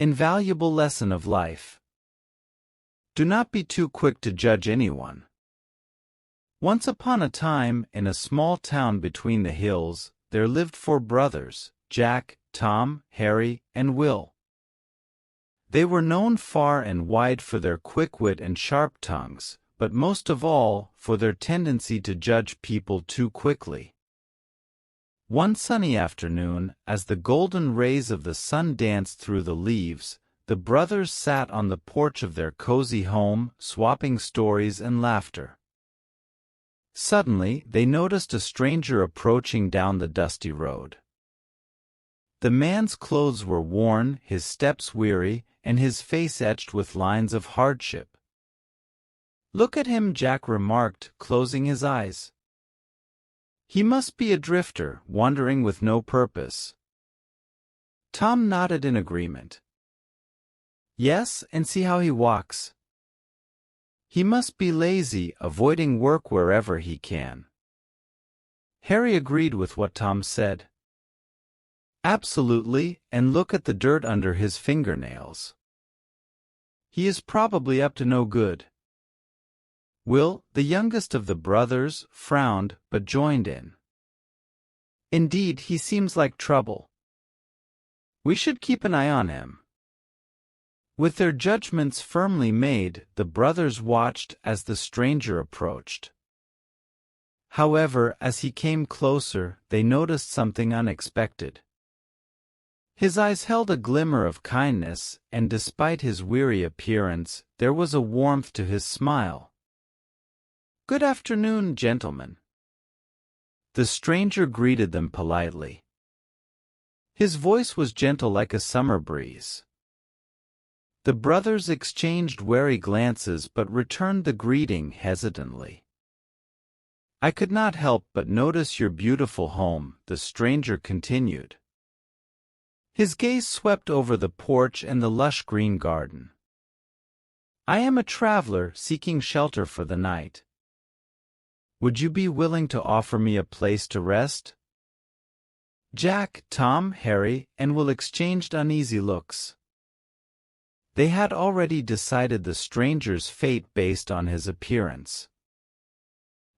Invaluable lesson of life. Do not be too quick to judge anyone. Once upon a time, in a small town between the hills, there lived 4 brothers, Jack, Tom, Harry, and Will. They were known far and wide for their quick wit and sharp tongues, but most of all, for their tendency to judge people too quickly. One sunny afternoon, as the golden rays of the sun danced through the leaves, the brothers sat on the porch of their cozy home, swapping stories and laughter. Suddenly, they noticed a stranger approaching down the dusty road. The man's clothes were worn, his steps weary, and his face etched with lines of hardship. "Look at him," Jack remarked, closing his eyes. "He must be a drifter, wandering with no purpose." Tom nodded in agreement. "Yes, and see how he walks. He must be lazy, avoiding work wherever he can." Harry agreed with what Tom said. "Absolutely, and look at the dirt under his fingernails. He is probably up to no good." Will, the youngest of the brothers, frowned, but joined in. "Indeed, he seems like trouble. We should keep an eye on him." With their judgments firmly made, the brothers watched as the stranger approached. However, as he came closer, they noticed something unexpected. His eyes held a glimmer of kindness, and despite his weary appearance, there was a warmth to his smile. "Good afternoon, gentlemen." The stranger greeted them politely. His voice was gentle like a summer breeze. The brothers exchanged wary glances but returned the greeting hesitantly. "I could not help but notice your beautiful home," the stranger continued. His gaze swept over the porch and the lush green garden. "I am a traveler seeking shelter for the night. Would you be willing to offer me a place to rest?" Jack, Tom, Harry, and Will exchanged uneasy looks. They had already decided the stranger's fate based on his appearance.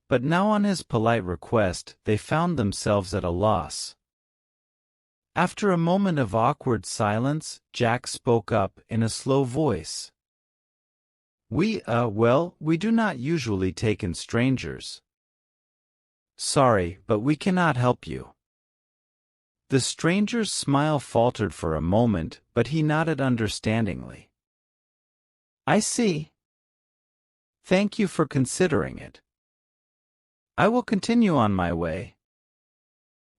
But now on his polite request, they found themselves at a loss. After a moment of awkward silence, Jack spoke up in a slow voice. We do not usually take in strangers. Sorry, but we cannot help you." The stranger's smile faltered for a moment, but he nodded understandingly. "I see. Thank you for considering it. I will continue on my way."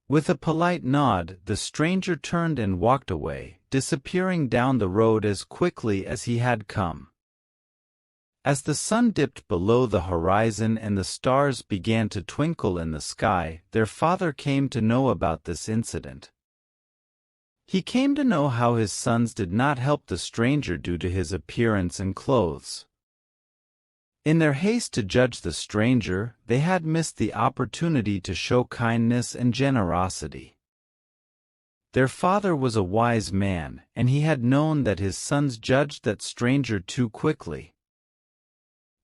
With a polite nod, the stranger turned and walked away, disappearing down the road as quickly as he had come. As the sun dipped below the horizon and the stars began to twinkle in the sky, their father came to know about this incident. He came to know how his sons did not help the stranger due to his appearance and clothes. In their haste to judge the stranger, they had missed the opportunity to show kindness and generosity. Their father was a wise man, and he had known that his sons judged that stranger too quickly.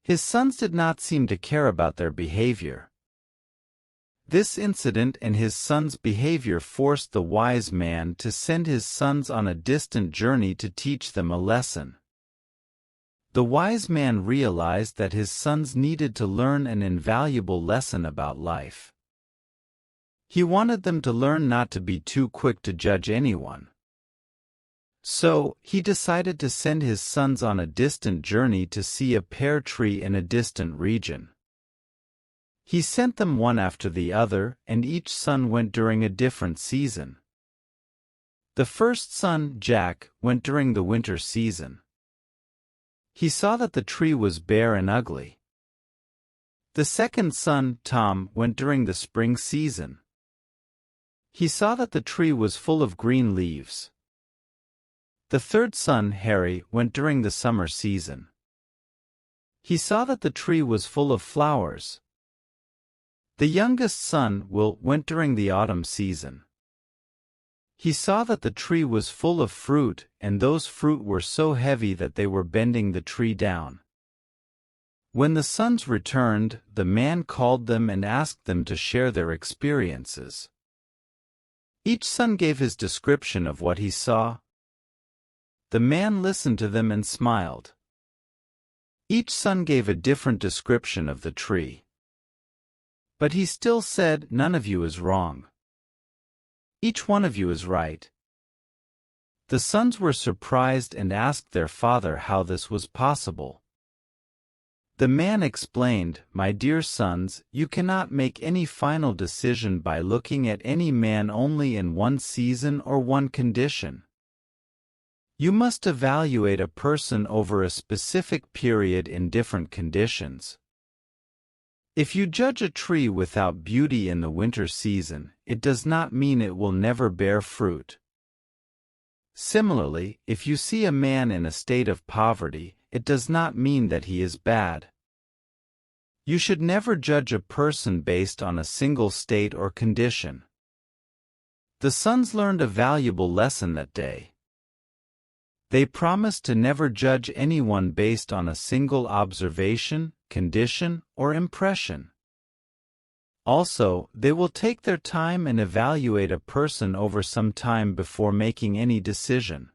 His sons did not seem to care about their behavior. This incident and his son's behavior forced the wise man to send his sons on a distant journey to teach them a lesson. The wise man realized that his sons needed to learn an invaluable lesson about life. He wanted them to learn not to be too quick to judge anyone. So, he decided to send his sons on a distant journey to see a pear tree in a distant region. He sent them one after the other, and each son went during a different season. The first son, Jack, went during the winter season. He saw that the tree was bare and ugly. The second son, Tom, went during the spring season. He saw that the tree was full of green leaves. The third son, Harry, went during the summer season. He saw that the tree was full of flowers. The youngest son, Will, went during the autumn season. He saw that the tree was full of fruit, and those fruit were so heavy that they were bending the tree down. When the sons returned, the man called them and asked them to share their experiences. Each son gave his description of what he saw. The man listened to them and smiled. Each son gave a different description of the tree. But he still said, "None of you is wrong. Each one of you is right." The sons were surprised and asked their father how this was possible. The man explained, "My dear sons, you cannot make any final decision by looking at any man only in one season or one condition. You must evaluate a person over a specific period in different conditions. If you judge a tree without beauty in the winter season, it does not mean it will never bear fruit. Similarly, if you see a man in a state of poverty, it does not mean that he is bad. You should never judge a person based on a single state or condition." The sons learned a valuable lesson that day. They promised to never judge anyone based on a single observation, condition, or impression. Also, they will take their time and evaluate a person over some time before making any decision.